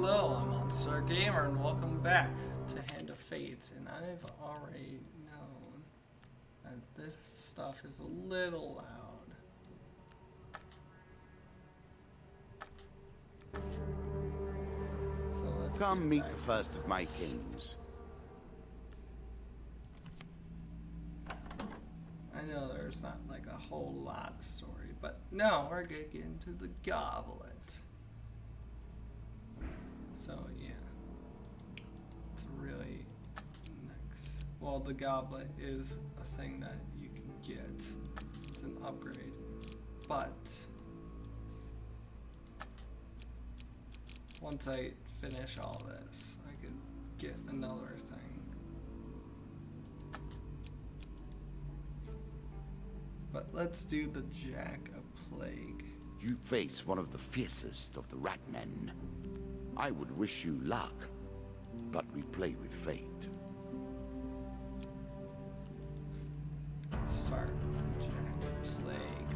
Hello, I'm Monster Gamer, and welcome back to Hand of Fate. And I've already known that this stuff is a little loud. So let's Come get meet back the to first of my this. kings. I know there's not like a whole lot of story, but no, we're gonna get into the goblet. So yeah, it's really nice. Well, the goblet is a thing that you can get. It's an upgrade, but once I finish all this, I could get another thing. But let's do the Jack of Plague. You face one of the fiercest of the Ratmen. I would wish you luck, but we play with fate. Let's start with the Jack of Plague.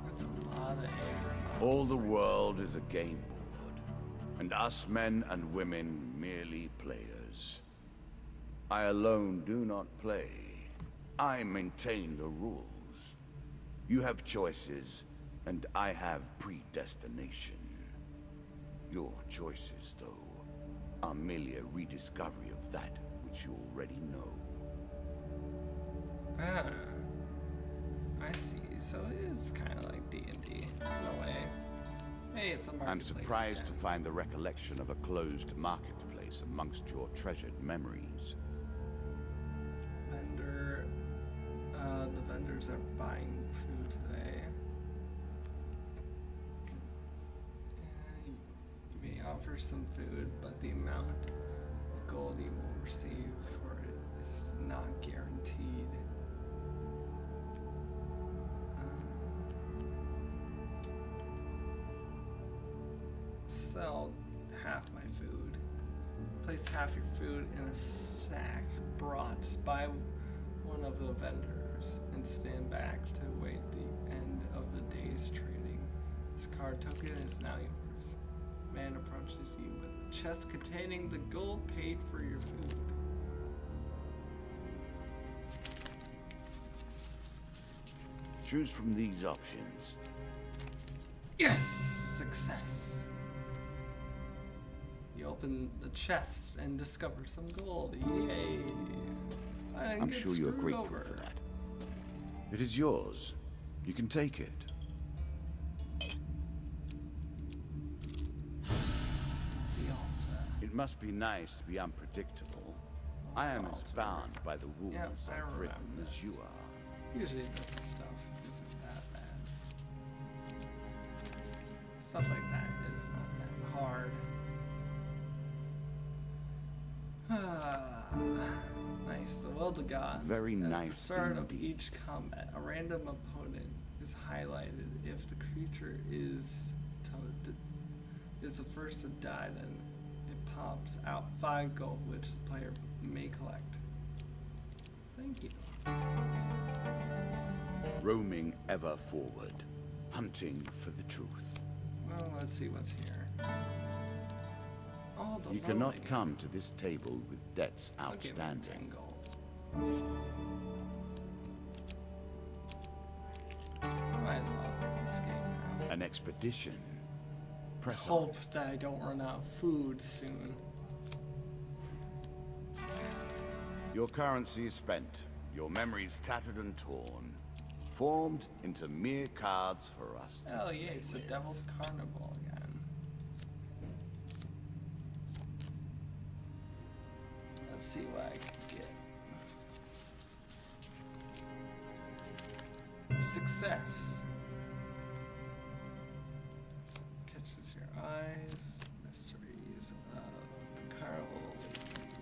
That's a lot of anger. All the world is a game board, and us men and women merely players. I alone do not play. I maintain the rules. You have choices, and I have predestination. Your choices, though, are merely a rediscovery of that which you already know. Ah, I see. So it is kind of like D&D in a way. Hey, it's a marketplace. I'm surprised to again. find the recollection of a closed marketplace amongst your treasured memories. Vendor. The vendors are buying food today. You may offer some food, but the amount of gold you will receive for it is not guaranteed. Sell half my food. Place half your food in a sack brought by one of the vendors and stand back to wait the end of the day's trading. This card token is now yours. Man approaches you with a chest containing the gold paid for your food. Choose from these options. Yes! Success! You open the chest and discover some gold. Yay! I didn't I'm get sure you're screwed grateful over. for that. It is yours. You can take it. The altar. It must be nice to be unpredictable. I am as Altar. bound by the rules Yep, I I've written remember as this. you are. Usually this stuff isn't that bad. Stuff like that is not that hard. Nice. The Will to Gods. Very At nice the start of indeed. each combat, a random opponent is highlighted. If the creature is the first to die, then it pops out 5 gold, which the player may collect. Thank you. Roaming ever forward, hunting for the truth. Well, let's see what's here. Oh, the You cannot loading. come to this table with debts I'll give it 10 outstanding. gold. Might as well escape now. An expedition. Press on. Hope that I don't run out of food soon. Your currency is spent, your memories tattered and torn, formed into mere cards for us to Hell yeah, play it's the with. Devil's Carnival again. Let's see what I can get. Success. Catches your eyes. Mysteries of the carnival awakening.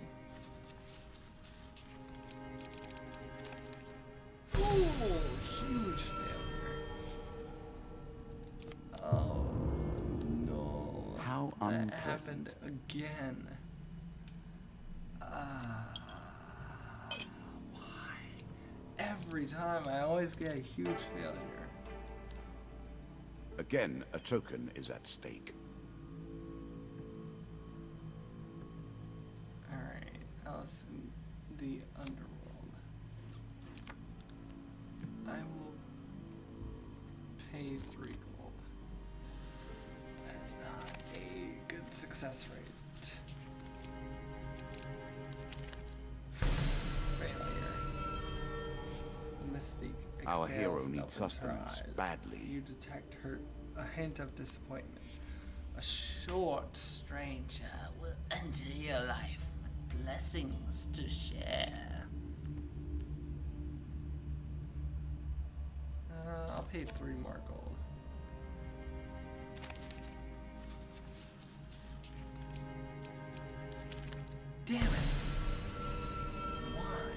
Ooh, huge failure. Oh no. How That unpleasant. happened again. Why? Every time I always get a huge failure. Again, a token is at stake. Alright, Alice in the Underworld. I will pay 3 gold. That's not a good success rate. Failure. Mystique Our exhales hero and needs opens her sustenance eyes. badly. You detect a hint of disappointment. A short stranger will enter your life with blessings to share. I'll pay 3 more gold. Damn it! Why?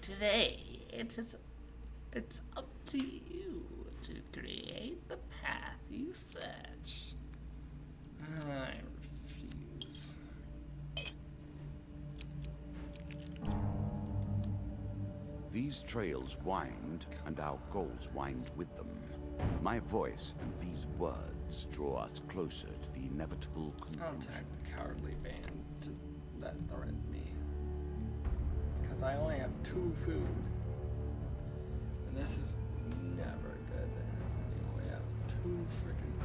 Today, it's up to you to create the path you search. I refuse. These trails wind, and our goals wind with them. My voice and these words draw us closer to the inevitable I'll conclusion. attack the cowardly band that threatened me. Because I only have 2 food. And this is never good. I only have 2 freaking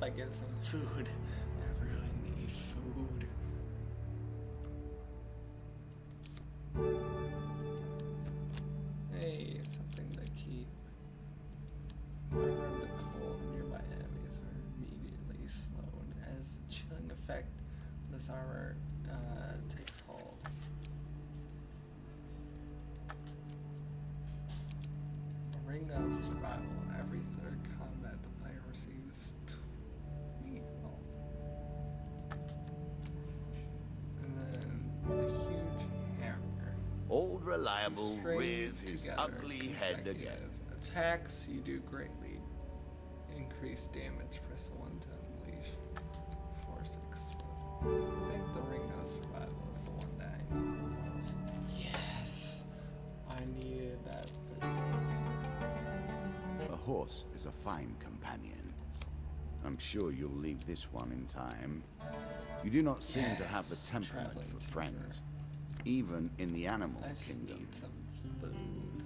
I get some food. I really need food. Hey, something to keep. Armor of the cold. Nearby enemies are immediately slowed as the chilling effect of this armor takes hold. A ring of survival. Every third combat, the player receives 20 health. And then the huge hammer. Old Reliable String rears his together ugly head consecutive again. Attacks you do greatly increase damage. Press 1 to unleash force explosion. I think the ring of survival is the one that I need the most. Yes, I needed that thing. A horse is a fine companion. I'm sure you'll leave this one in time. You do not seem to have the Yes, temperament traveling for timber. friends, even in the animal I just kingdom. need some food.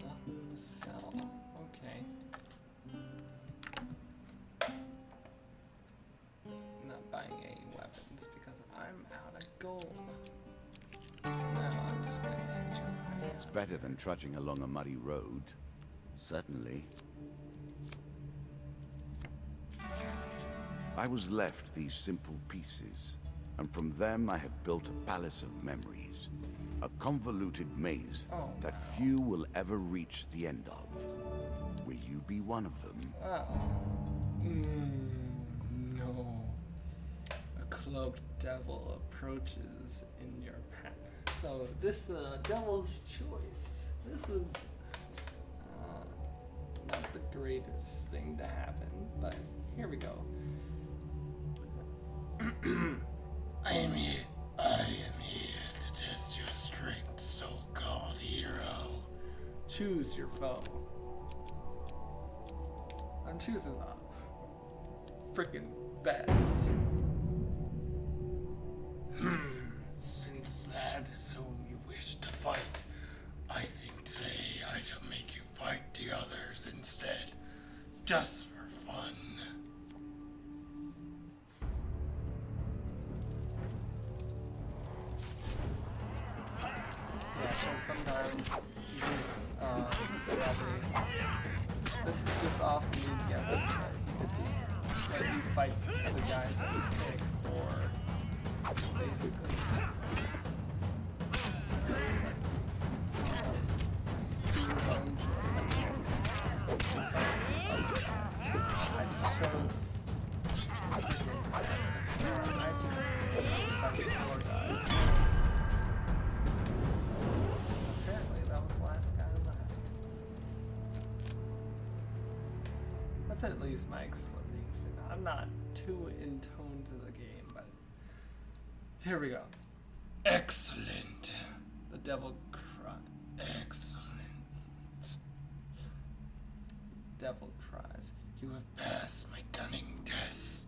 Nothing to sell. Okay. Not buying any weapons because I'm out of gold. Now I'm just gonna enjoy my It's better than trudging along a muddy road. Certainly. I was left these simple pieces, and from them I have built a palace of memories. A convoluted maze Oh, that wow. few will ever reach the end of. Will you be one of them? Oh. No. A cloaked devil approaches in your path. So this devil's choice. This is not the greatest thing to happen, but here we go. I am here to test your strength, so-called hero. Choose your foe. I'm choosing the frickin' best. Since that is whom you wish to fight, I think today I shall make you fight the others instead, just for fun. Yeah, so sometimes you probably, this is just off me guessing, but you could just let you fight the guys that you pick, or just basically do his own choice. I just chose freaking, I just fight four guys. Apparently that was the last guy left. That's at least my explanation. I'm not too in tune to the game, but here we go. Excellent. The devil cries. Excellent. Devil cries. You have passed my cunning test.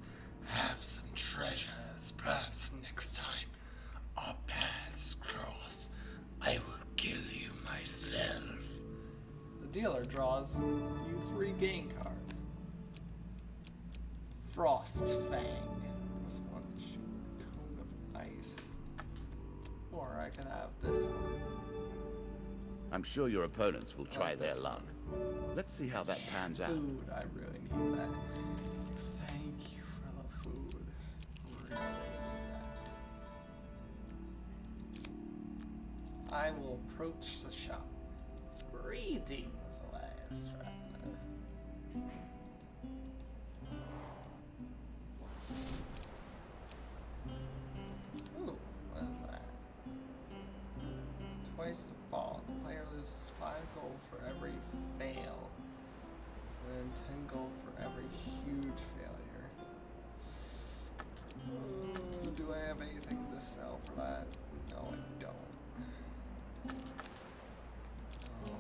Have some treasures. Perhaps next time our paths cross, I will kill you myself. The dealer draws you 3 game cards. Frost Fang. Plus 1 cone of ice. Or I can have this one. I'm sure your opponents will try their this luck. Let's see how that pans out. Food, I really need that. Thank you for the food. Really need that. I will approach the shop. Greetings, last traveler. Ooh, what is that? Twice the fall. The player loses 5 gold for every fail. And then 10 gold for every huge failure. Do I have anything to sell for that? No, I don't. Oh.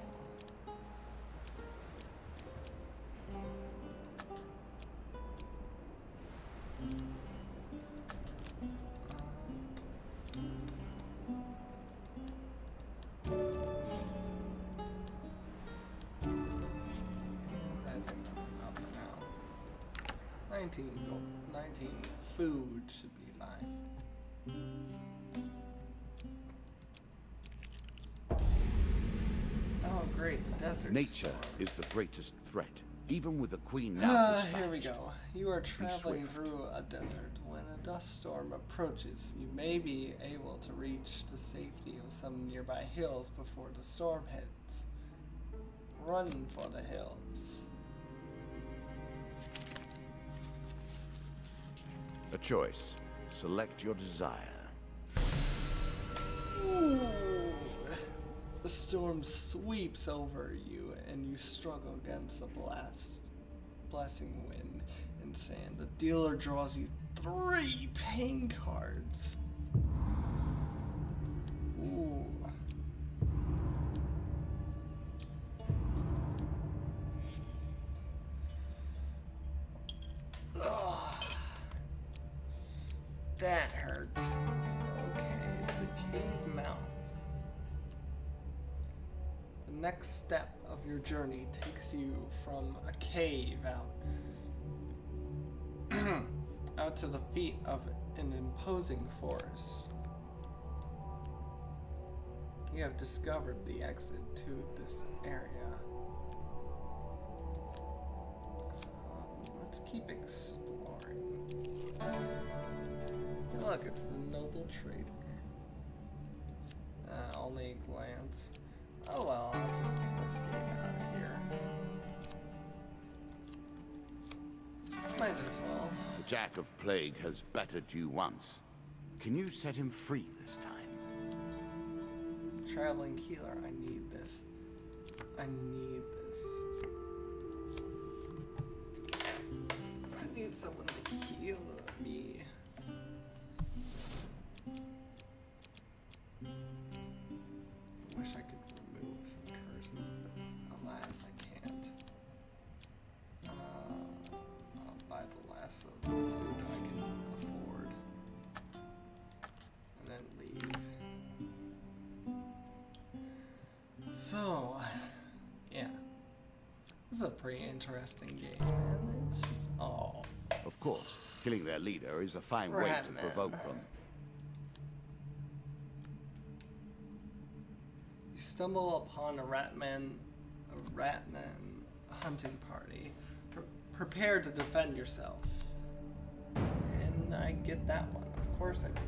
I think that's enough for now. 19 gold. 19 food should be fine. Oh great, the desert. Nature storm. is the greatest threat, even with a queen now dispatched. Here we go. You are traveling swift. through a desert. When a dust storm approaches, you may be able to reach the safety of some nearby hills before the storm hits. Run for the hills. A choice. Select your desire. Ooh. The storm sweeps over you, and you struggle against the blasting wind and sand. The dealer draws you 3 pain cards. Ooh. Ugh. That hurt. Okay, the cave mouth. The next step of your journey takes you from a cave out to the feet of an imposing forest. You have discovered the exit to this area. Let's keep exploring. Look, it's the noble trader. Only a glance. Oh well, I'll just escape out of here. Might as well. The Jack of Plague has battered you once. Can you set him free this time? Traveling healer, I need this. I need this. I need someone to heal me. Wish I could remove some curses, but alas, I can't. I'll buy the last of the food pretty interesting game, and it's just Of course, killing their leader is a fine way to Ratman. provoke them. You stumble upon a Ratman hunting party. Prepare to defend yourself. And I get that one. Of course I do.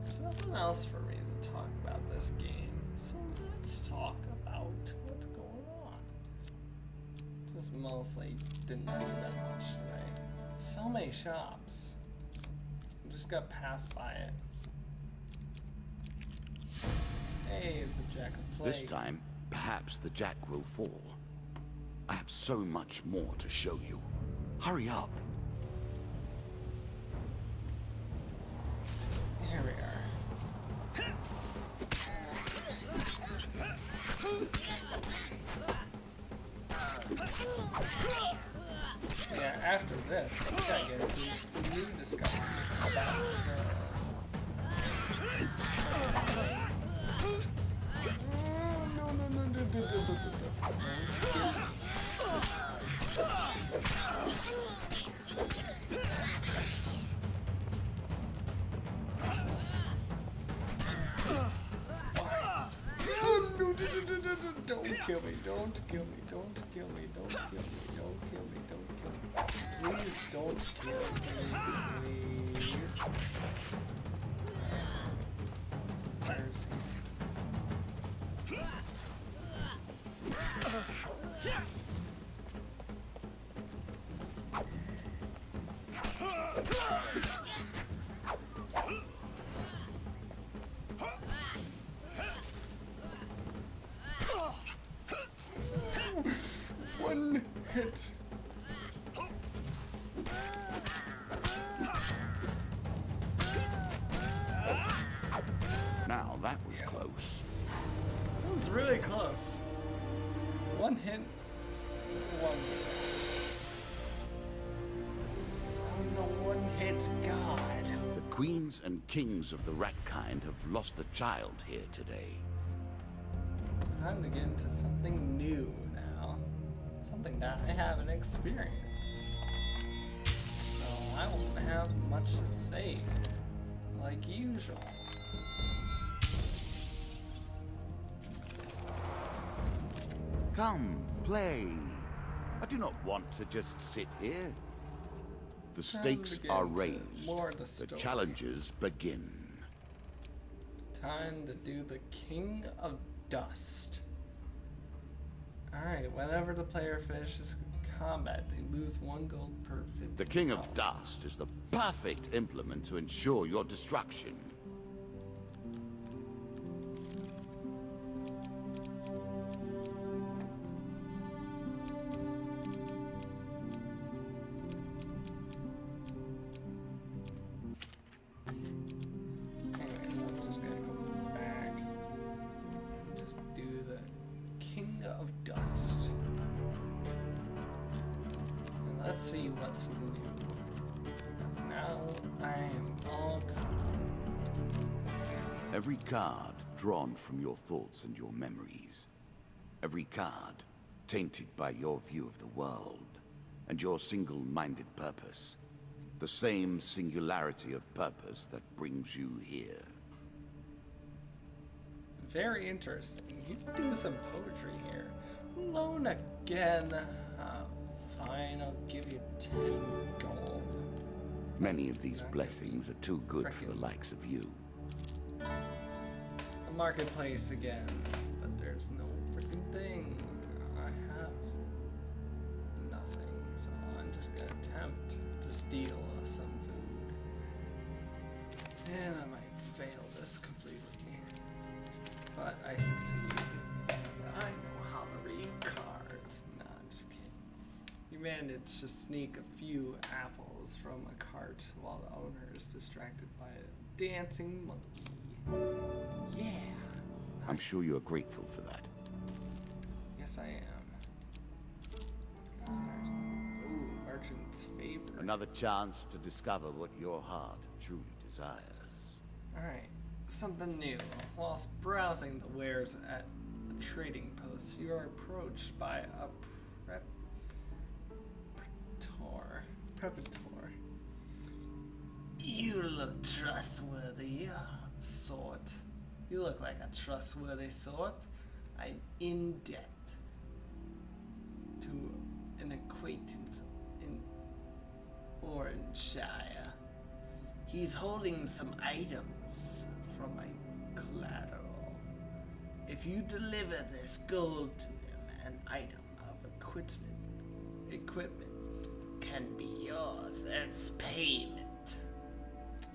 There's nothing else for me to talk about this game, so let's talk about what's going on. Just mostly didn't do that much today. So many shops. I just got passed by it. Hey, it's a jack of plague. This time, perhaps the jack will fall. I have so much more to show you. Hurry up. Here we are. Yeah, after this, we gotta get into some new discoveries about Don't kill me, don't kill me, don't kill me, don't kill me, don't kill me, don't kill me. Please don't kill me, please. Where's one hit. Now that was close. That was really close. One hit. One. I'm the one-hit god. The queens and kings of the rat kind have lost a child here today. Time to get into something new now. Something that I haven't experienced. So I won't have much to say. Like usual. Come, play. I do not want to just sit here. The stakes begin are to raised. more the The story. challenges begin. Time to do the King of Dust. Alright, whenever the player finishes combat, they lose 1 gold per 50. The King of Dust is the perfect implement to ensure your destruction. Anyway, I'm just gonna go back. Just do the King of Dust. And let's see what's new. Because now I am all caught up. Every card drawn from your thoughts and your memories. Every card tainted by your view of the world and your single-minded purpose. The same singularity of purpose that brings you here. Very interesting. You do some poetry here. Loan again. Fine, I'll give you 10 gold. Many of these blessings are too good for the Frickin' likes of you. The marketplace again, but there's no freaking thing. I have nothing, so I'm just gonna attempt to steal a this completely. But I succeed because I know how to read cards. Nah, I'm just kidding. You manage to sneak a few apples from a cart while the owner is distracted by a dancing monkey. Yeah. I'm sure you are grateful for that. Yes, I am. Ooh, merchant's favorite. Another chance to discover what your heart truly desires. Alright, something new. Whilst browsing the wares at a trading post, you are approached by a Prepator. You look trustworthy, sort. You look like a trustworthy sort. I'm in debt to an acquaintance in Oranshire. He's holding some items from my collateral. If you deliver this gold to him, an item of equipment can be yours as payment.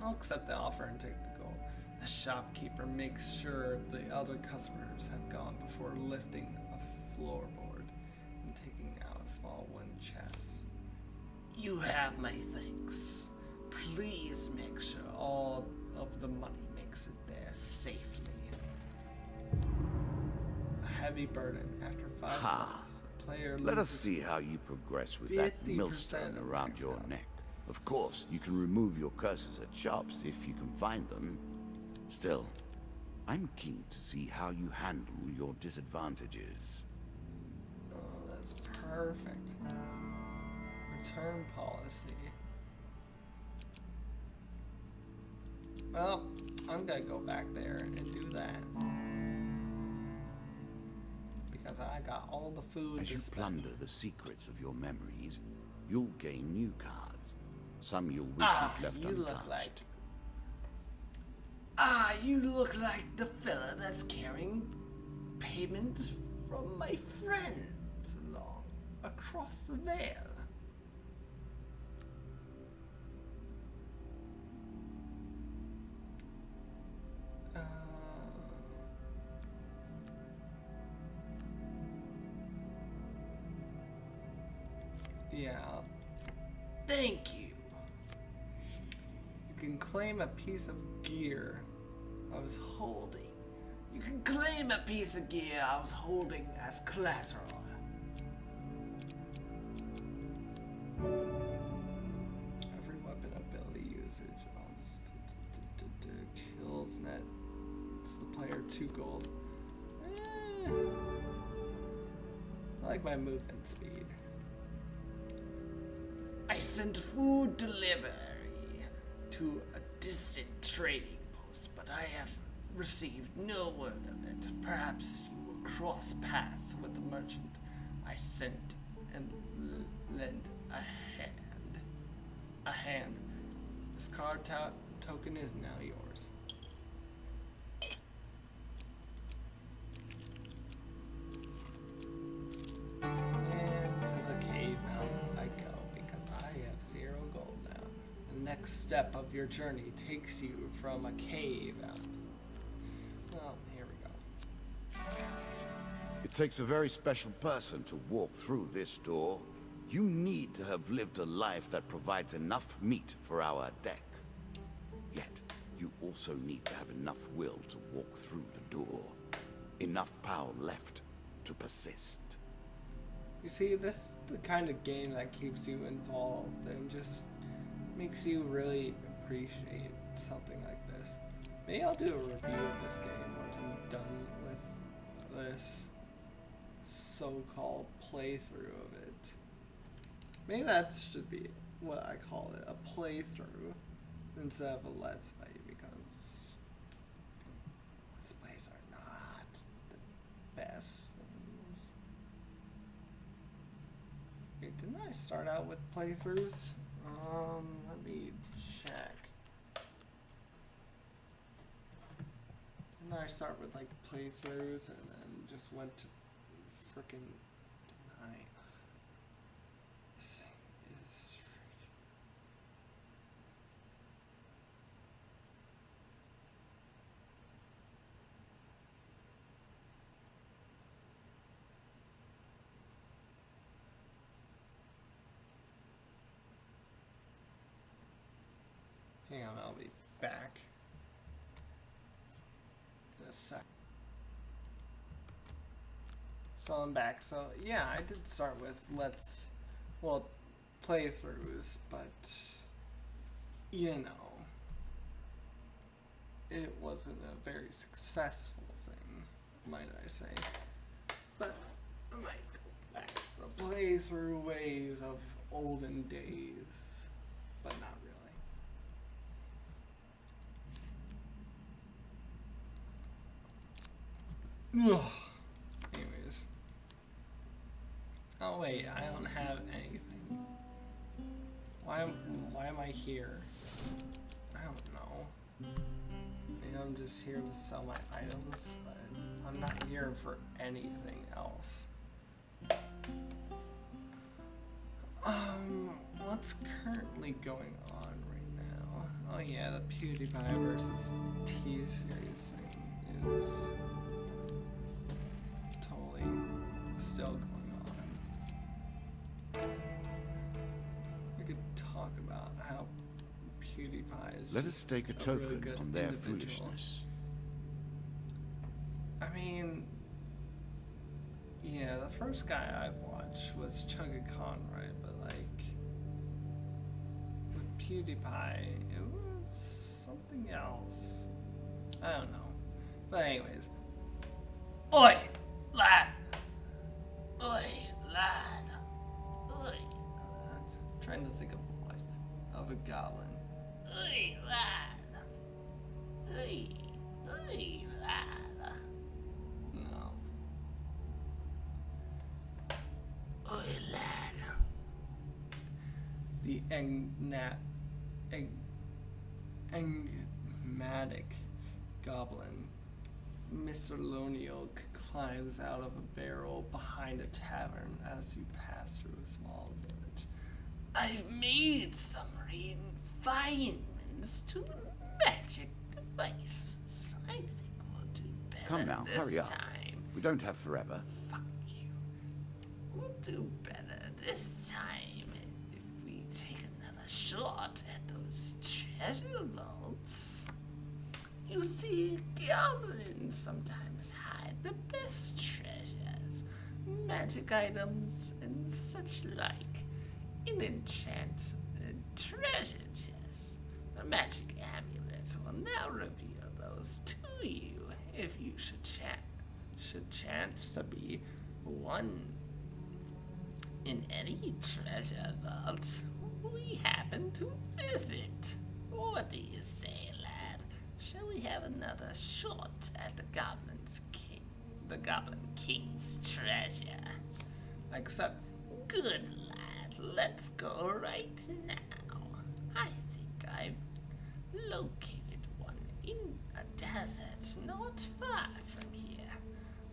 I'll accept the offer and take the gold. The shopkeeper makes sure the other customers have gone before lifting a floorboard and taking out a small wooden chest. You have my thanks. Please make sure all of the money makes it there safely. A heavy burden. After 5 cents, the player Let us loses see how you progress with that 50% millstone of around max your health. neck. Of course, you can remove your curses at shops if you can find them. Still, I'm keen to see how you handle your disadvantages. Oh, that's perfect. Return policy. Well, I'm gonna go back there and do that. Because I got all the food As to you spend. plunder the secrets of your memories, you'll gain new cards. Some you'll wish you'd left you untouched. You look like the fella that's carrying payments from my friends along across the veil. Yeah. Thank you. You can claim a piece of gear I was holding. You can claim a piece of gear I was holding as collateral. Every weapon ability usage kills net. It's the player 2 gold. I like my movement speed. I sent food delivery to a distant trading post, but I have received no word of it. Perhaps you will cross paths with the merchant I sent and lend a hand. A hand. This card token is now yours. And to the cave mountain I go because I have 0 gold now. The next step of your journey takes you from a cave out. Well, here we go. It takes a very special person to walk through this door. You need to have lived a life that provides enough meat for our deck. Yet, you also need to have enough will to walk through the door. Enough power left to persist. You see, this is the kind of game that keeps you involved and just makes you really appreciate something like this. Maybe I'll do a review of this game once I'm done with this so-called playthrough of it. Maybe that should be what I call it, a playthrough instead of a let's play, because let's plays are not the best things. Wait, didn't I start out with playthroughs? Let me check. Didn't I start with like playthroughs and then just went to frickin' deny? This thing is frickin'. Hang on, I'll be back in a sec. So I'm back. So yeah, I did start with playthroughs, but you know, it wasn't a very successful thing, might I say. But I might go back to the playthrough ways of olden days, but not really. Ugh. Anyways. Oh wait, I don't have anything. Why am I here? I don't know. Maybe I'm just here to sell my items, but I'm not here for anything else. What's currently going on right now? Oh yeah, the PewDiePie versus T-Series thing is totally still going on. We could talk about how PewDiePie is Let us stake a really token good on their individual. foolishness. I mean, yeah, the first guy I watched was Chugga Conroy, but like with PewDiePie, it was something else. I don't know. But anyways, oi, lad! Oi, lad! Oi! Trying to think of a voice of a goblin. Oi, lad! Oi, oi, lad! No. Oi, lad! The enigmatic goblin, Mr. Loniel, climbs out of a barrel behind a tavern as you pass through a small village. I've made some refinements to the magic devices. I think we'll do better Come now, this hurry up. time. We don't have forever. Fuck you. We'll do better this time if we take another shot at those treasure vaults. You see, goblins sometimes hide the best treasures, magic items, and such like in enchanted treasure chests. The magic amulet will now reveal those to you if you should chance to be one in any treasure vault we happen to visit. What do you say, lad? Shall we have another shot at the Goblin King's treasure? Except, good lad, let's go right now. I think I've located one in a desert not far from here,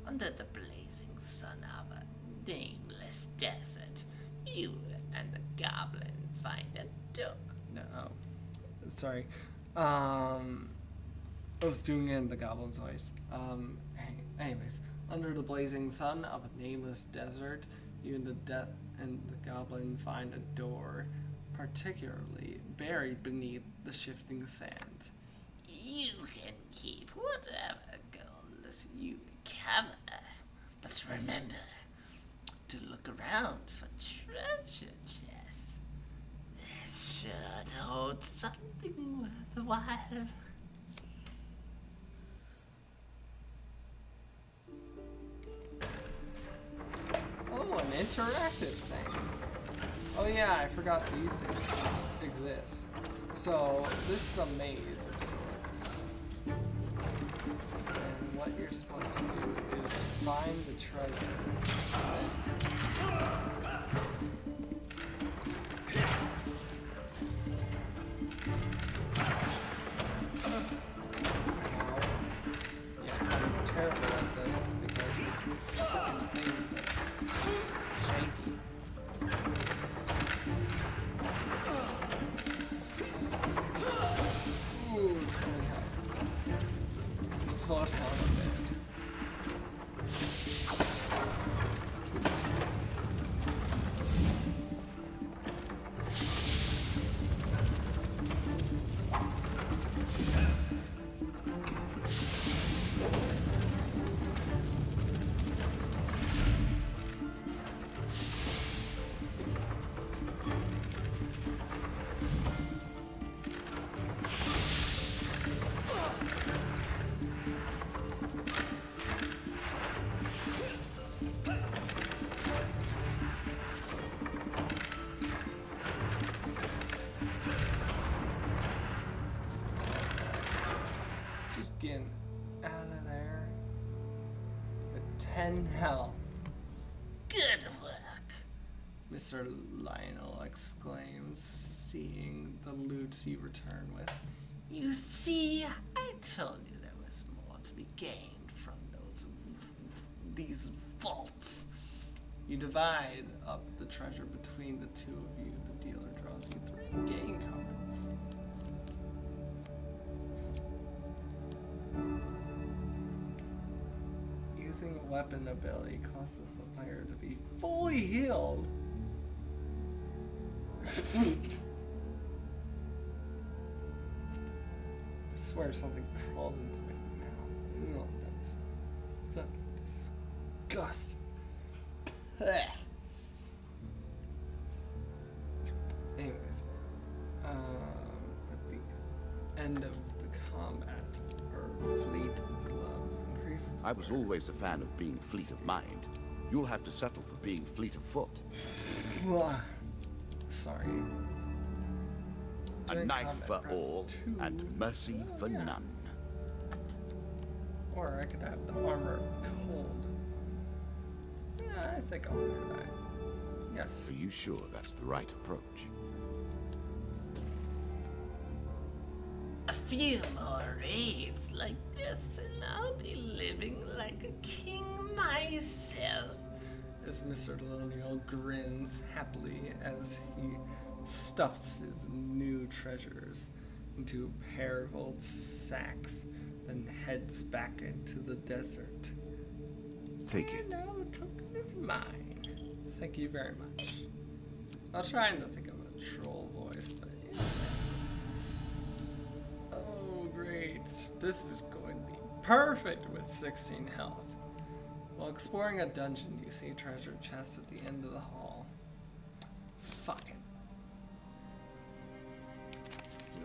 under the blazing sun of a nameless desert. You and the goblin find a door. No, sorry. I was doing it in the goblin's voice. Anyways, under the blazing sun of a nameless desert, you and the goblin find a door, particularly buried beneath the shifting sand. You can keep whatever gold you recover, but remember to look around for treasure chests. This should hold something worthwhile. Oh, an interactive thing. Oh yeah, I forgot these things exist. So, this is a maze of sorts. And what you're supposed to do is find the treasure. Yeah, I'm terrible at this because the fucking things are janky. Ooh, it's really hot. Slow it down a bit. Just getting out of there with 10 health. Good work, Mr. Lionel exclaims, seeing the loot you return with. You see, I told you there was more to be gained from these vaults. You divide up the treasure between the two of you. The dealer draws you 3 game cards. Using a weapon ability causes the player to be fully healed. I swear something crawled into my mouth. No, that was fucking disgusting. Anyways, at the end of the combat, her fleet gloves increases. I was always a fan of being fleet of mind. You'll have to settle for being fleet of foot. Sorry. A During knife combat, for press all, 2. and mercy for Yeah. none. Or I could have the armor of cold. Yeah, I think I'll do that. Yes. Are you sure that's the right approach? A few more raids like this and I'll be living like a king myself. As Mr. Loniel grins happily as he stuffs his new treasures into a pair of old sacks, then heads back into the desert. Take And it. now the token is mine. Thank you very much. I was trying to think of a troll voice, but yeah. Oh, great. This is going to be perfect with 16 health. While exploring a dungeon, you see a treasure chest at the end of the hall. Fuck it.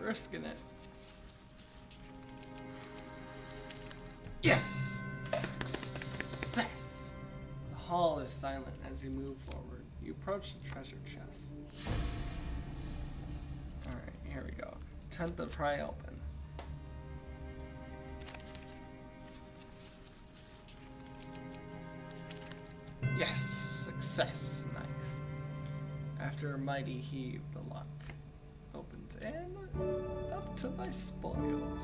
Risking it. Yes! Success! The hall is silent as you move forward. You approach the treasure chest. Alright, here we go. Tent to pry open. Yes! Success! Nice. After a mighty heave, the lock opens and up to my spoils.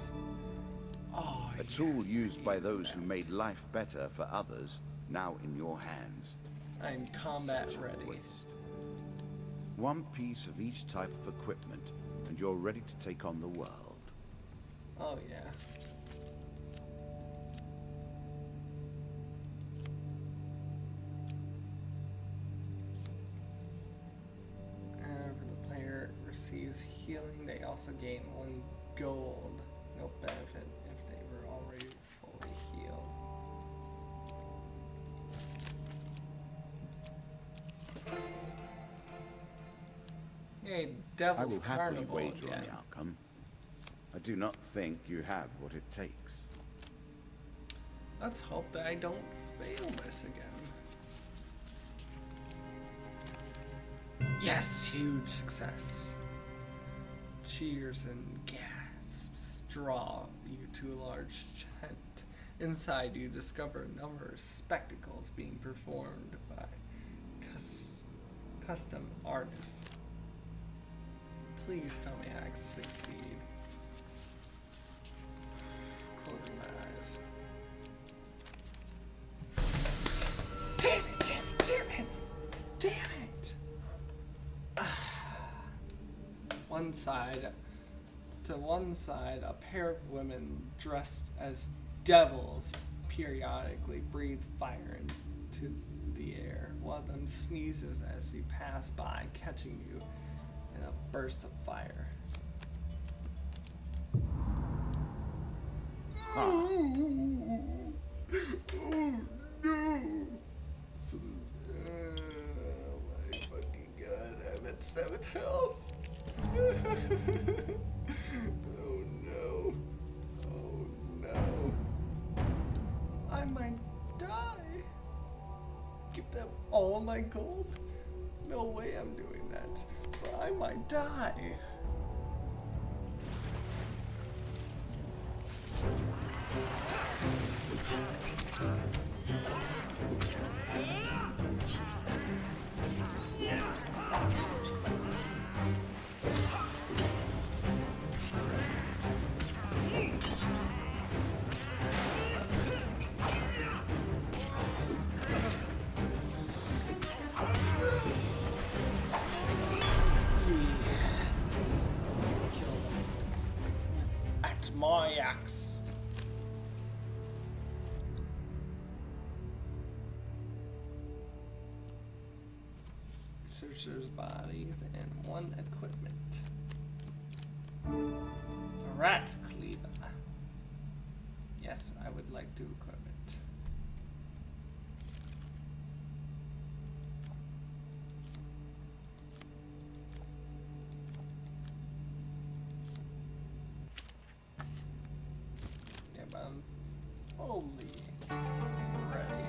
Oh, A tool yes, used I by need those who that. made life better for others, now in your hands. I'm combat Such a ready. waste. One piece of each type of equipment, and you're ready to take on the world. Oh yeah. Whenever the player receives healing, they also gain 1 gold. No benefit if they were already fully healed. Hey, I Devil's will happily Carnival wager on again. the outcome. I do not think you have what it takes. Let's hope that I don't fail this again. Yes, huge success. Cheers and gasps draw you to a large tent. Inside, you discover a number of spectacles being performed by custom artists. Please tell me I succeed. Closing my eyes. Damn it, damn it, damn it! Damn it! one side, a pair of women dressed as devils periodically breathe fire into the air. One of them sneezes as you pass by, catching you in a burst of fire. Oh no! Oh my fucking god, I'm at 7 health. Oh no. Oh no. I might die. Give them all my gold? No way I'm doing that. But I might die. It's my axe. Searchers' bodies and one equipment. A rat cleaver. Yes, I would like to equip it. Yeah, but I'm fully ready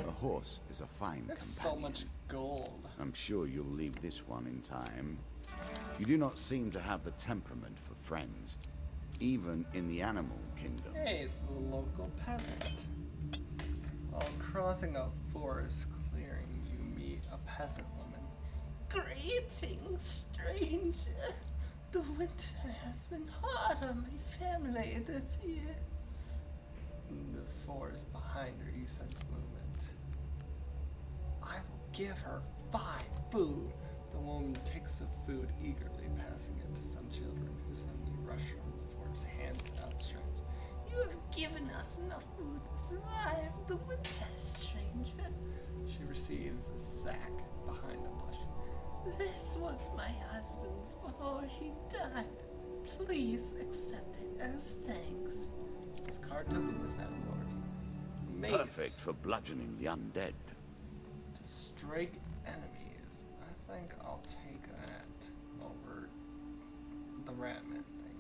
for A horse is a fine There's companion. so much gold. I'm sure you'll leave this one in time. You do not seem to have the temperament for friends, even in the animal kingdom. Hey, it's a local peasant. While crossing a forest clearing, you meet a peasant woman. Greetings, stranger. The winter has been hard on my family this year. In the forest behind her, you sense movement. I will give her 5 food. The woman takes the food eagerly, passing it to some children who suddenly rush from the forest, hands outstretched. You have given us enough food to survive the winter, stranger. She receives a sack behind a bush. This was my husband's before he died. Please accept it as thanks. This card token is now yours. Mace. Perfect for bludgeoning the undead. To strike enemies. I think I'll take that over the Ratman thing.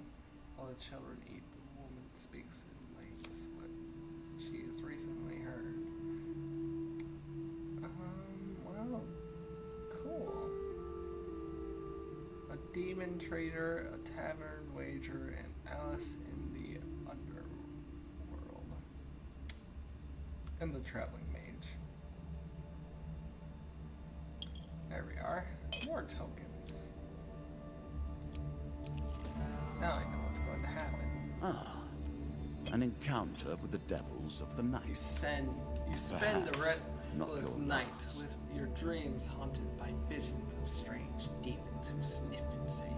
While the children eat, the woman speaks and relates what she has recently heard. Well, cool. A demon trader, a tavern wager, and Alice in the underworld. And the traveling mage. There we are. More tokens. Now I know what's going to happen. Ah, an encounter with the devils of the night. You spend a Perhaps not restless your night last. with your dreams haunted by visions of strange demons who sniff and say,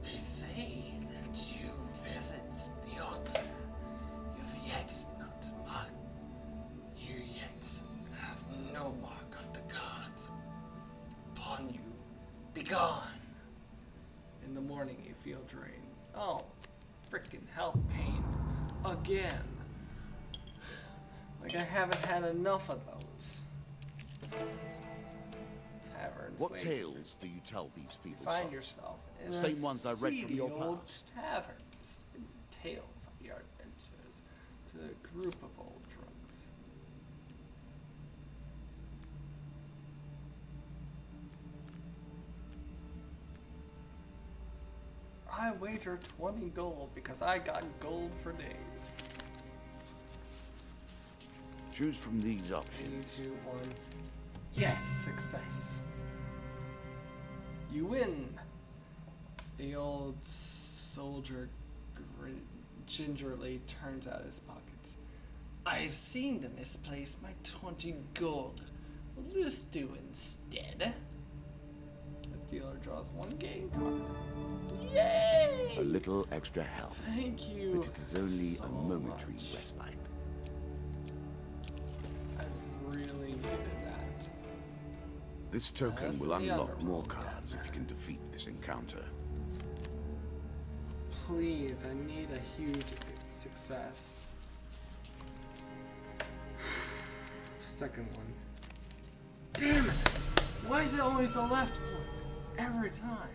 They say that you visit the altar. You've yet not marked. You yet have no mark of the gods upon you. Begone. in the morning you feel drained. Oh, freaking health pain. Again. Like I haven't had enough of those. Taverns. What wait. tales do you tell these feeble Find souls? yourself in The a same ones I read from seedy your old past. Taverns, spinning tales of your adventures to a group of old drunks. I wager 20 gold because I got gold for days. Choose from these 3, options. 2, 1. Yes, success. You win. The old soldier gingerly turns out his pockets. I've seen to misplace my 20 gold. Will this do instead? The dealer draws 1 game card. Yay! A little extra health, Thank you. but it is only so a momentary much. respite. I really needed that. This token That's will the unlock underworld more down cards if there. you can defeat this encounter. Please, I need a huge success. Second one. Damn it! Why is it always the left one? Every time.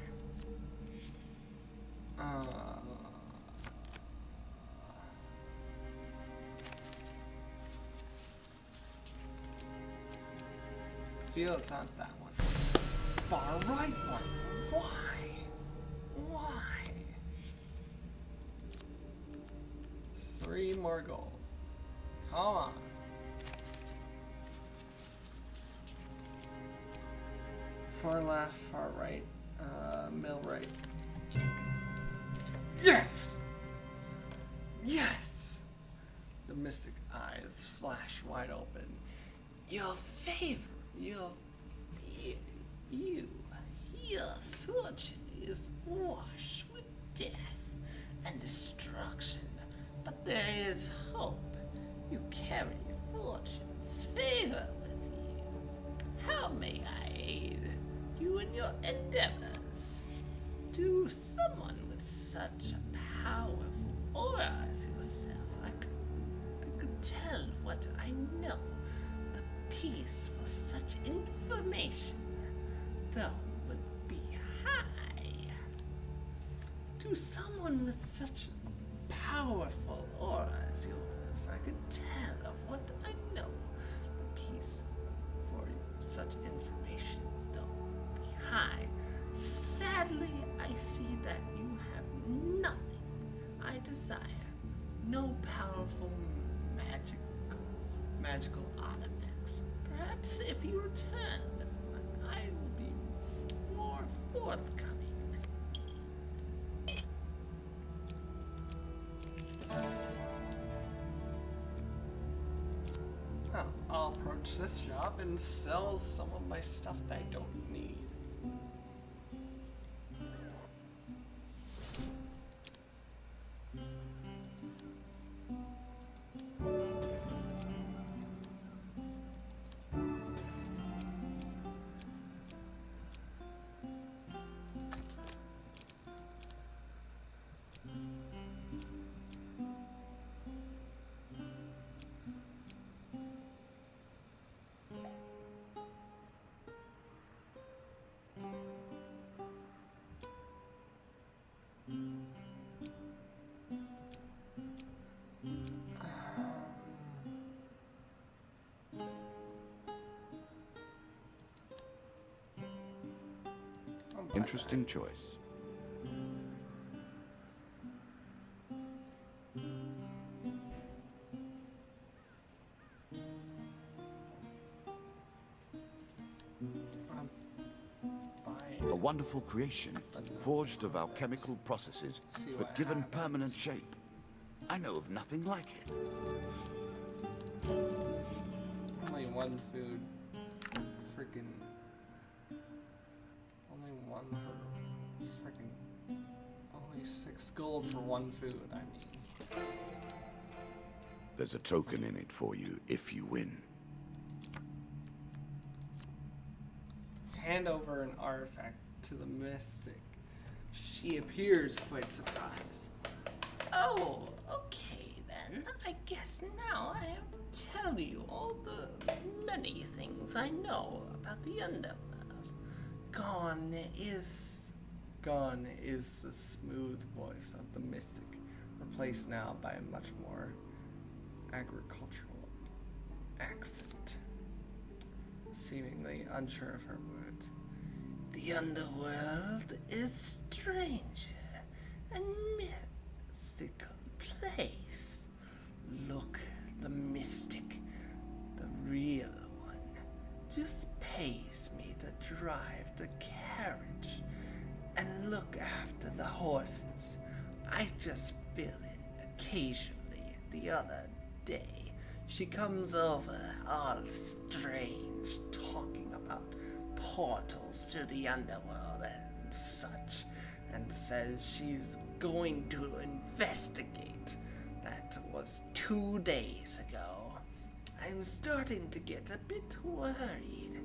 I feel it's not that one. Far right one. Why? Why? 3 more gold. Come on. Far left, far right, middle right. Yes! Yes! The mystic eyes flash wide open. Your favor, your fortune is washed with death and destruction, but there is hope. You carry fortune's favor with you. How may I aid you in your endeavors? To someone with such a powerful aura as yourself, I could tell what I know. The piece for such information, though, would be high. To someone with such a powerful aura as yours, I could tell of what I know. The piece for such information, though, would be high. Sadly, I see that you have nothing I desire. No powerful magical artifacts. Perhaps if you return with one, I will be more forthcoming. Oh, I'll approach this shop and sell some of my stuff that I don't need. Interesting choice. A wonderful creation, forged of alchemical processes, but given permanent shape. I know of nothing like it. Only one food. Freaking. Only one for freaking. Only 6 gold for one food, I mean. There's a token in it for you if you win. Hand over an artifact to the mystic. She appears quite surprised. Oh, okay then. I guess now I have to tell you all the many things I know about the underworld. Gone is the smooth voice of the mystic, replaced now by a much more agricultural accent, seemingly unsure of her words. The underworld is strange and mystical place. Look, the mystic, the real one, just pays me to drive the carriage and look after the horses. I just fill in occasionally. The other day, she comes over all strange, talking about portals to the underworld and such, and says she's going to investigate. That was 2 days ago. I'm starting to get a bit worried.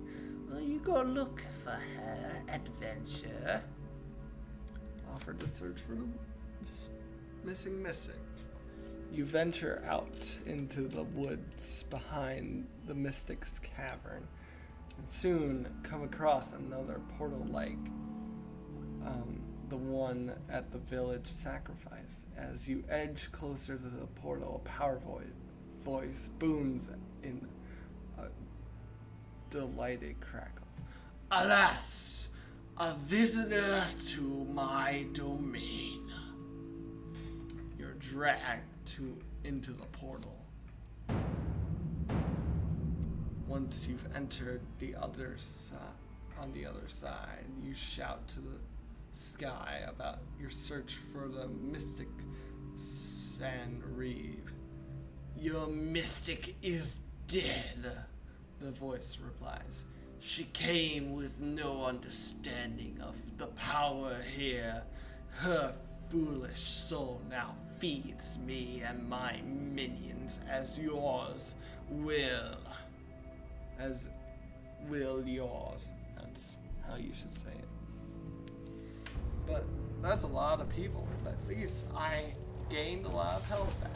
Will you go look for her, adventure? Offered to search for the missing mystic. You venture out into the woods behind the mystic's cavern, and soon come across another portal like the one at the village sacrifice. As you edge closer to the portal, a powerful voice booms in a delighted crackle. Alas, a visitor to my domain. You're dragged into the portal. Once you've entered the other on the other side, you shout to the sky about your search for the mystic Sanreeve. Your mystic is dead, the voice replies. She came with no understanding of the power here. Her foolish soul now feeds me and my minions as yours will. As will yours. That's how you should say it. But that's a lot of people. But at least I gained a lot of health back.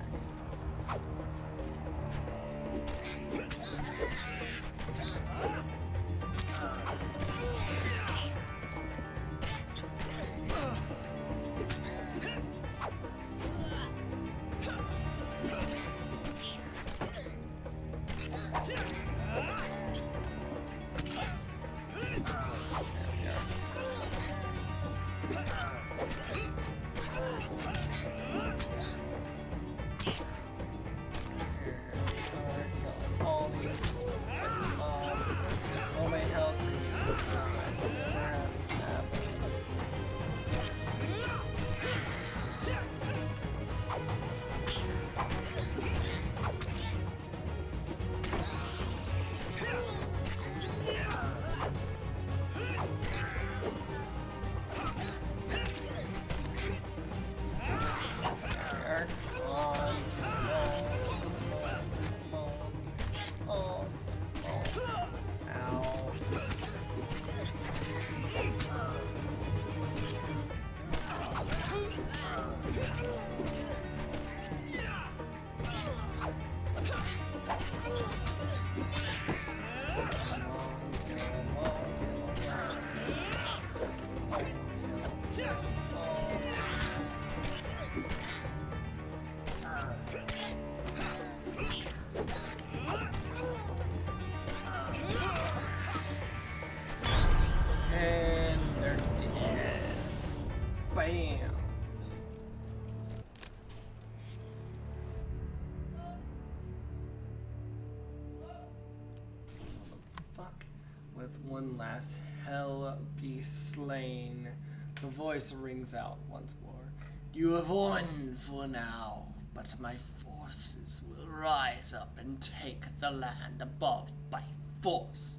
All these mobs, so many health creatures. I've never had this happen. And they're dead. Bam. Fuck. With one last hell be slain, the voice rings out once more. You have won for now, but my forces will rise up and take the land above by force.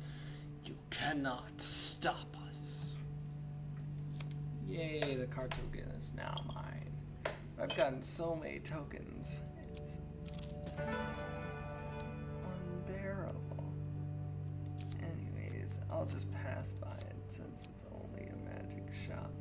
You cannot stop us. Yay, the card token is now mine. I've gotten so many tokens. It's unbearable. Anyways, I'll just pass by it since it's only a magic shop.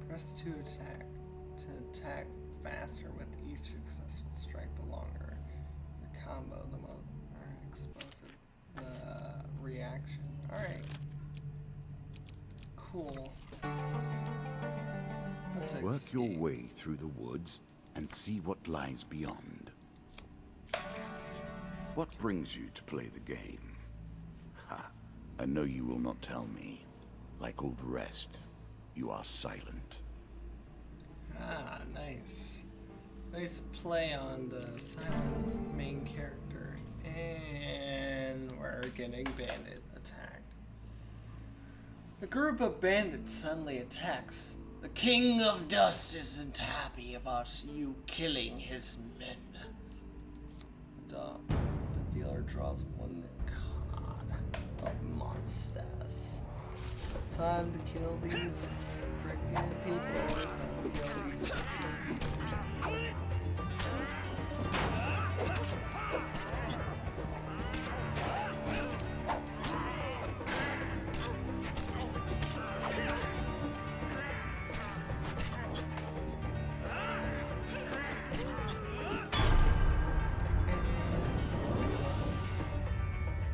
Press to attack faster with each successful strike. The longer your combo, the more explosive the reaction. Alright. Cool. Let's Work your escape. way through the woods and see what lies beyond. What brings you to play the game? Ha! I know you will not tell me. Like all the rest, you are silent. Ah, nice. Nice play on the silent main character. And we're getting bandit attacked. A group of bandits suddenly attacks. The King of Dust isn't happy about you killing his men. The dealer draws one card of monsters. Time to kill these frickin' people. Time to kill these frickin' people.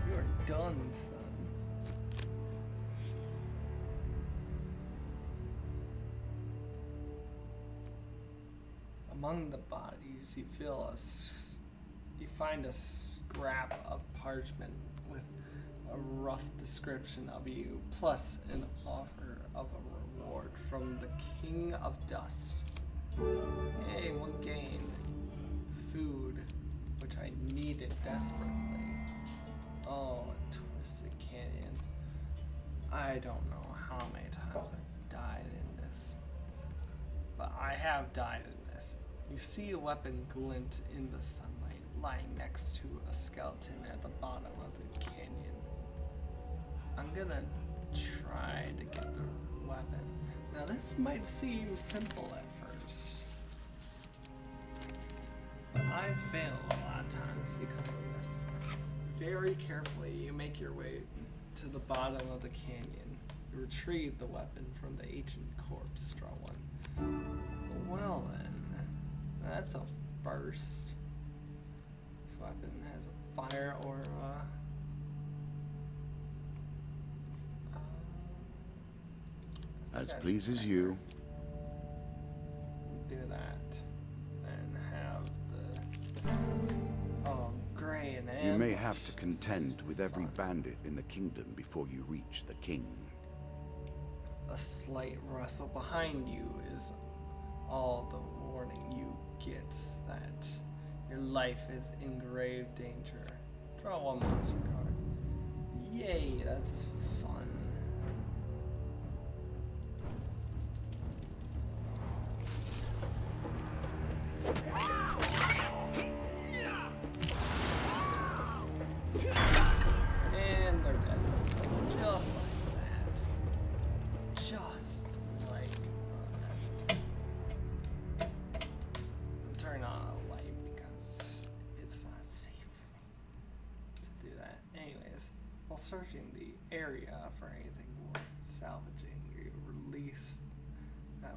You're done, son. Among the bodies, you find a scrap of parchment with a rough description of you, plus an offer of a reward from the King of Dust. Hey, one gained. Food, which I needed desperately. Oh, a twisted canyon. I don't know how many times I've died in this, but I have died in this. You see a weapon glint in the sunlight, lying next to a skeleton at the bottom of the canyon. I'm gonna try to get the weapon. Now this might seem simple at first, but I fail a lot of times because of this. Very carefully, you make your way to the bottom of the canyon. You retrieve the weapon from the ancient corpse. Draw one. Well then, that's a first. This weapon has a fire aura. As pleases you. Do that. And have the gray and ambush. You may have to contend with every bandit in the kingdom before you reach the king. A slight rustle behind you is all the warning you get that your life is in grave danger. Draw one monster card. Yay, that's fun. And they're dead. Just like that. Just like that. Turn on a light because it's not safe to do that. Anyways, while searching the area for anything worth salvaging, you release that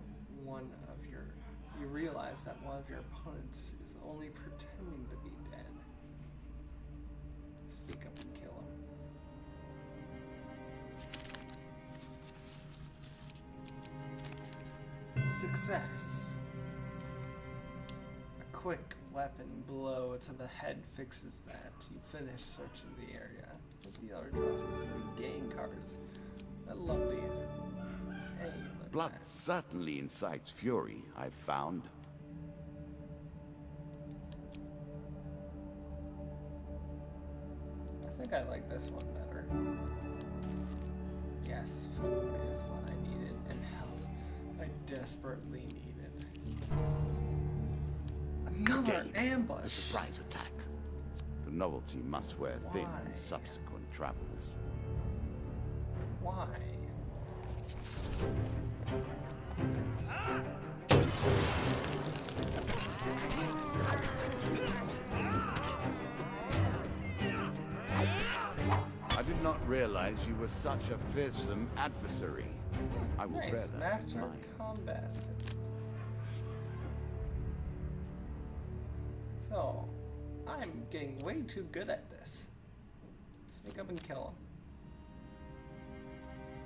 you realize that one of your opponents is only pretending to be dead. Sneak up and kill him. Success. A quick weapon blow to the head fixes that. You finish searching the area. The other draws 3 game cards. I love these. Hey, look Blood at that. certainly incites fury, I've found. I think I like this one better. Yes, food is what I needed, and health I desperately needed. Another Again, ambush! a surprise attack. The novelty must wear thin Why? in subsequent travels. Why? I did not realize you were such a fearsome adversary. I will bear Nice, that in master of mind. combat. So, I'm getting way too good at this. Sneak up and kill him.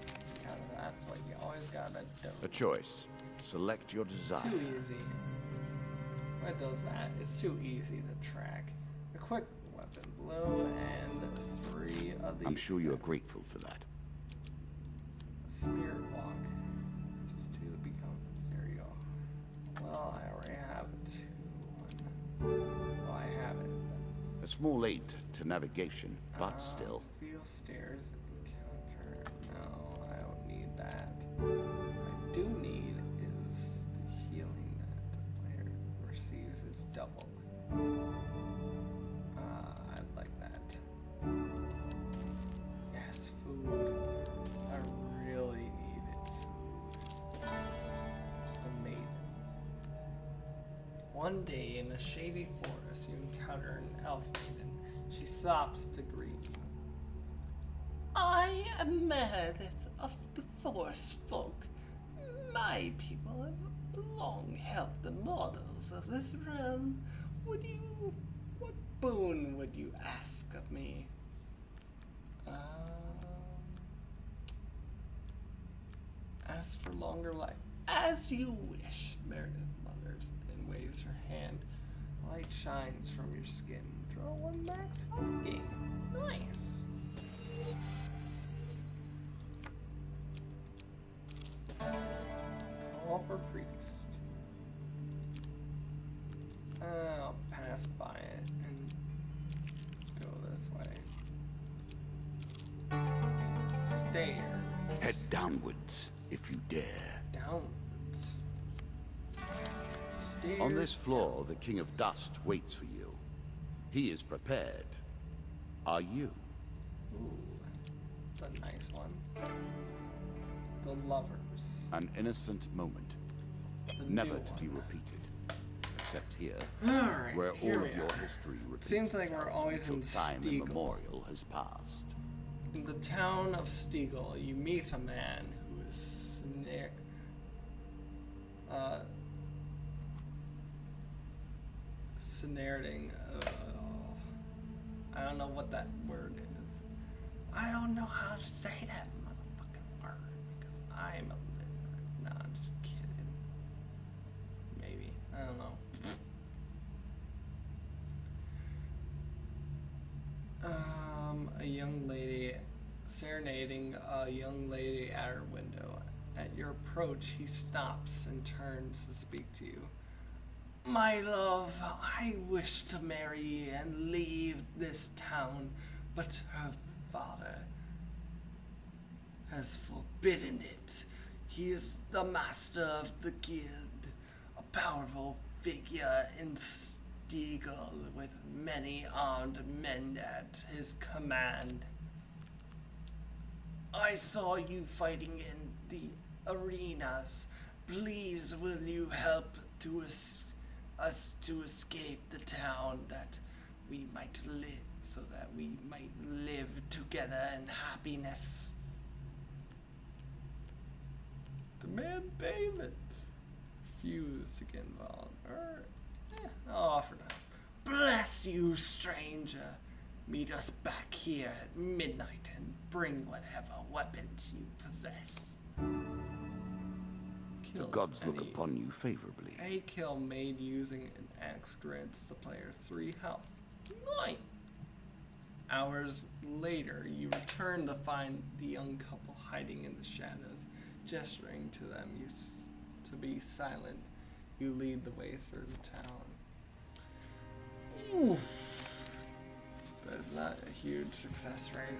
Because that's what you always gotta do. A choice. Select your desire. Too easy. When it does that, it's too easy to track. A quick weapon blow and 3 of the I'm sure you are grateful for that. spirit walk. There's 2 to become. There you go. Well, I already have a 2 one. Well, I have it. A small aid to navigation, but still. Feel stairs encounter. No, I don't need that. What I do need is the healing that the player receives is doubled. I'd like that. Yes, food. I really needed food. The maiden. One day in a shady forest, you encounter an elf maiden. She stops to greet you. I am Meredith of the Forest Folk. My people have long helped the mortals of this realm. What boon would you ask of me? Ask for longer life. As you wish, Meredith mutters and waves her hand. Light shines from your skin. Draw 1 max health gain. Nice. Call for priest. I'll pass by it and go this way. Stare. Head downwards, if you dare. Downwards. On this floor, the King of Dust waits for you. He is prepared. Are you? Ooh, it's a nice one. The Lovers. An innocent moment, The never new to be one. repeated. Except here, Alright, where here all we of your are. history repeats Seems like itself we're always until in time Stiegel. immemorial has passed. In the town of Stiegel, you meet a man who is snarling. I don't know what that word is. I don't know how to say that motherfucking word because I'm illiterate. Nah, I'm just kidding. Maybe. I don't know. A young lady serenading a young lady at her window. At your approach, he stops and turns to speak to you. My love, I wish to marry and leave this town, but her father has forbidden it. He is the master of the guild, a powerful figure in Stiegel with many armed men at his command. I saw you fighting in the arenas. Please, will you help to us to escape the town that we might live, so that we might live together in happiness? Demand payment. Refuse to get involved. I'll offer that. Bless you, stranger. Meet us back here at midnight and bring whatever weapons you possess. The Kill gods look any- upon you favorably. A kill made using an axe grants the player 3 health. Nice. Hours later, you return to find the young couple hiding in the shadows, gesturing to them to be silent. You lead the way through the town. Ooh. That's not a huge success rate.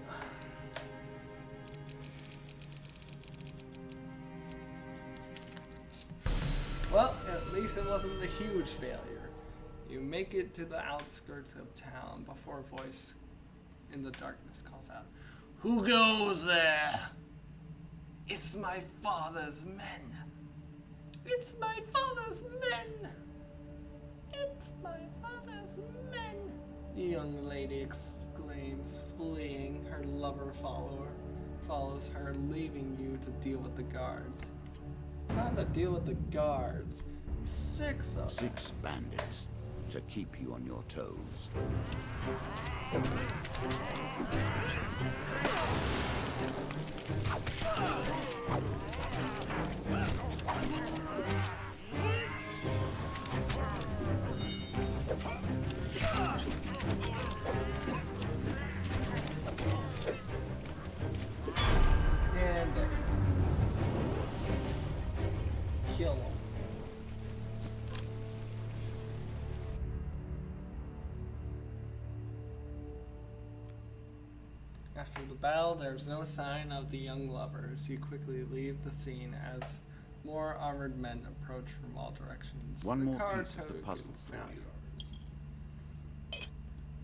Well, at least it wasn't a huge failure. You make it to the outskirts of town before a voice in the darkness calls out, "Who goes there?" "It's my father's men." "It's my father's men." "It's my father's men," the young lady exclaims, fleeing. Her lover follows her, leaving you to deal with the guards. Time to deal with the guards. 6 of them. 6 bandits to keep you on your toes. And kill them. After the battle, there's no sign of the young lovers. You quickly leave the scene as more armored men approach from all directions. One The more card piece of the tokens puzzle for now you. yours.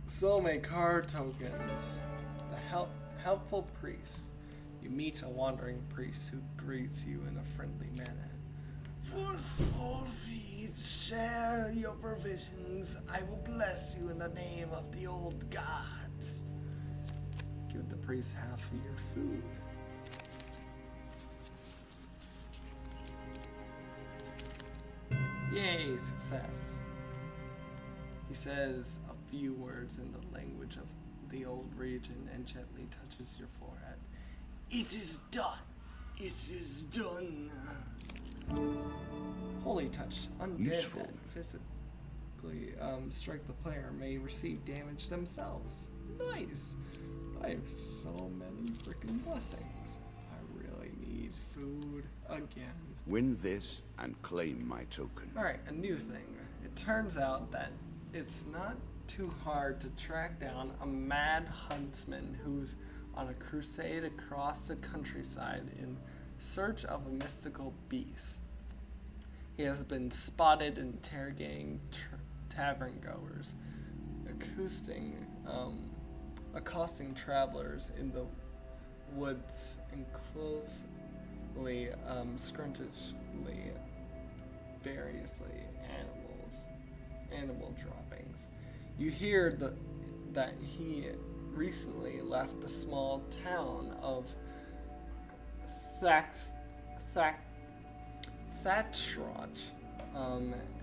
So many card tokens. The helpful priest. You meet a wandering priest who greets you in a friendly manner. For small fees, share your provisions. I will bless you in the name of the old gods. Give the priest half of your food. Yay, success. He says a few words in the language of the old region and gently touches your forehead. It is done. It is done. Holy touch. Undead Useful. that physically strike the player may receive damage themselves. Nice. I have so many freaking blessings. I really need food again. Win this and claim my token. Alright, a new thing. It turns out that it's not too hard to track down a mad huntsman who's on a crusade across the countryside in search of a mystical beast. He has been spotted interrogating tavern goers, accosting travelers in the woods, and closely, scruntishly, variously animal droppings. You hear that he recently left the small town of Thatchroch,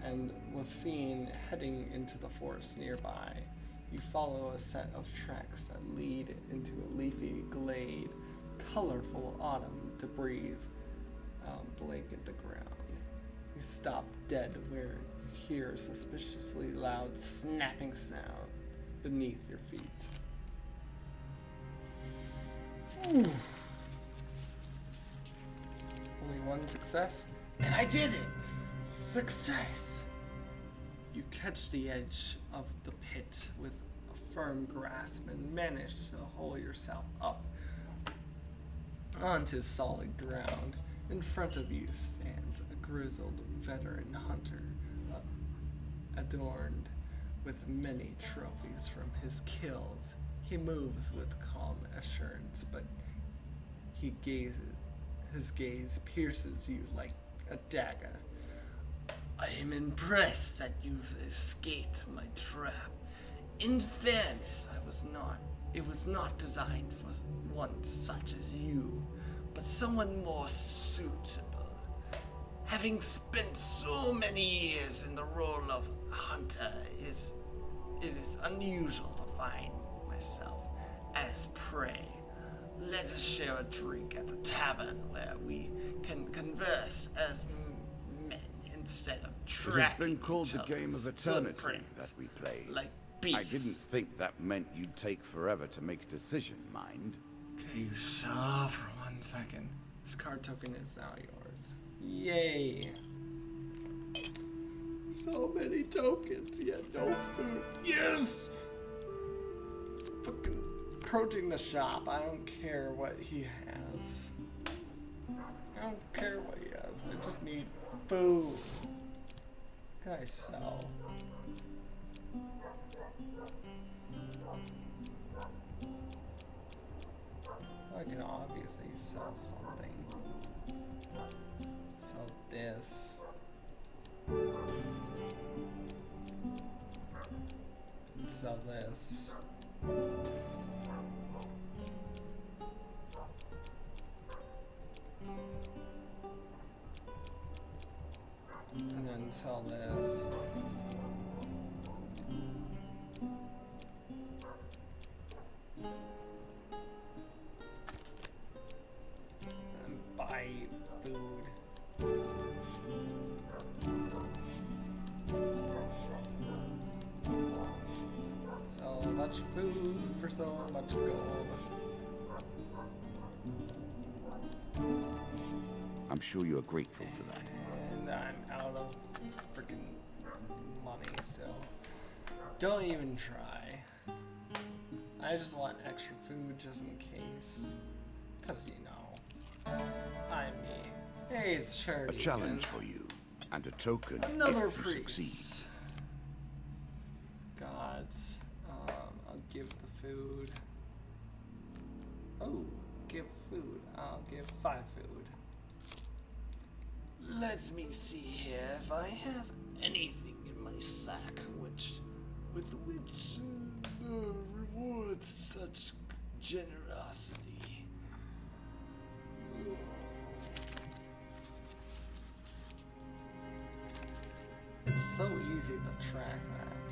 and was seen heading into the forest nearby. You follow a set of tracks that lead into a leafy glade. Colorful autumn debris blanket the ground. You stop dead where you hear a suspiciously loud snapping sound beneath your feet. Ooh. Only one success, and I did it! Success! You catch the edge of the pit with a firm grasp and manage to haul yourself up onto solid ground. In front of you stands a grizzled veteran hunter, adorned with many trophies from his kills. He moves with calm assurance, but his gaze pierces you like a dagger. I am impressed that you've escaped my trap. In fairness, it was not designed for one such as you, but someone more suitable. Having spent so many years in the role of hunter, it is unusual to find myself as prey. Let us share a drink at the tavern where we can converse as men instead of tracking It has been called each the game other's of eternity footprints that we play. like beasts. I didn't think that meant you'd take forever to make a decision, mind. Can you shut up for 1 second? This card token is now yours. Yay! So many tokens, yet no food. Yes! Fucking approaching the shop. I don't care what he has. I don't care what he has. I just need food. What can I sell? I can obviously sell something. Sell this. Sell this. And then sell this. And buy food. So much food for so much gold. I'm sure you're grateful for that. And I'm out of freaking money, so don't even try. I just want extra food just in case. Cause you know, I'm me. Hey, it's charity. A challenge again. for you, and a token Another if you priest. succeed. Gods. I'll give the food. Oh, give food. I'll give 5 food. Let me see here if I have anything in my sack with which rewards such generosity. It's so easy to track that.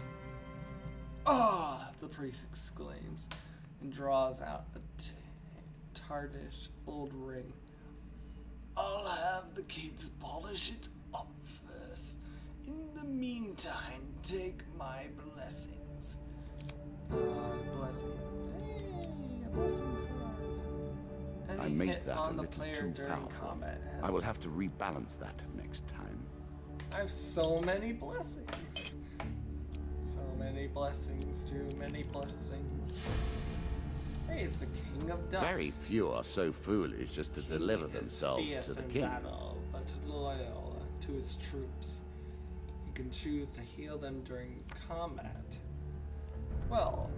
Ah! The priest exclaims and draws out a tarnish old ring. I'll have the kids polish it up first. In the meantime, take my blessings. Blessing. Hey, a blessing card. I Any made hit that a on the little player too during powerful. combat has I will have to rebalance that next time. I have so many blessings. So many blessings, too many blessings. Hey, it's the King of Dust. Very few are so foolish as to deliver He is themselves fierce to the in king. battle, but loyal to his troops. He can choose to heal them during combat. Well,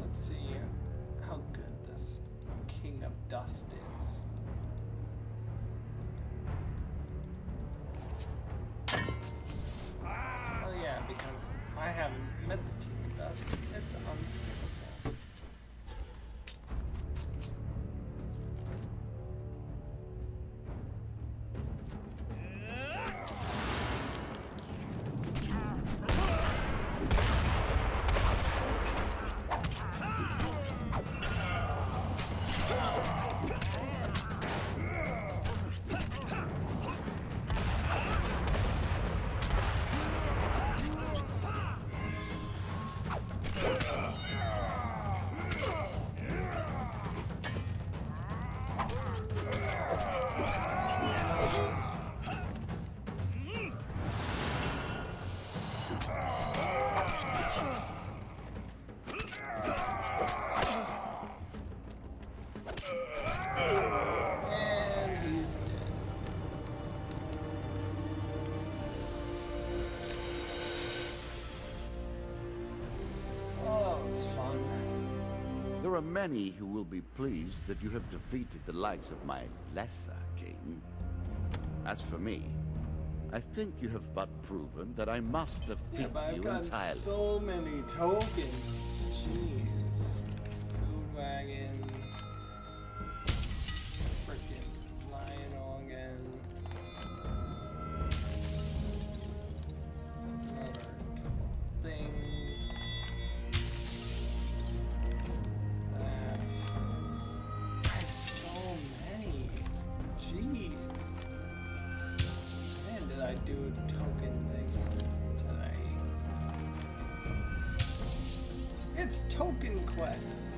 let's see how good this King of Dust is. Oh yeah, because I haven't met the King of Dust. It's unskippable. And he's dead. Oh, it was fun. There are many who will be pleased that you have defeated the likes of my lesser king. As for me, I think you have but proven that I must Yeah, defeat but I've you got entirely. so many tokens. Jeez. Food wagon. Frickin' Lionel again. Another couple things. That. I had so many. Jeez. Man, did I do a token thing today? It's Token Quest.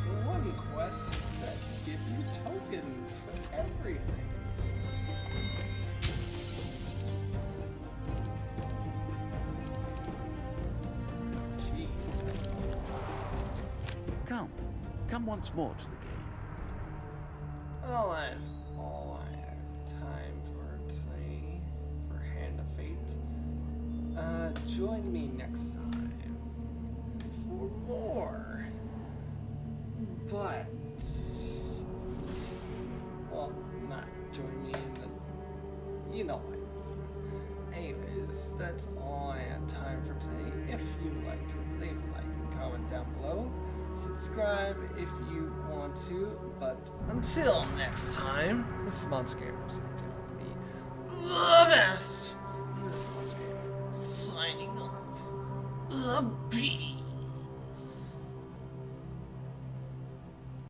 The one quest that give you tokens for everything. Jeez. Come once more to the game. Well, that's all I have time for today for Hand of Fate. Join me next time for more. But, well, not join me in the, you know what I mean. Anyways, that's all I had time for today. If you liked it, leave a like and comment down below. Subscribe if you want to. But until next time, this is Monster Gamer saying to me.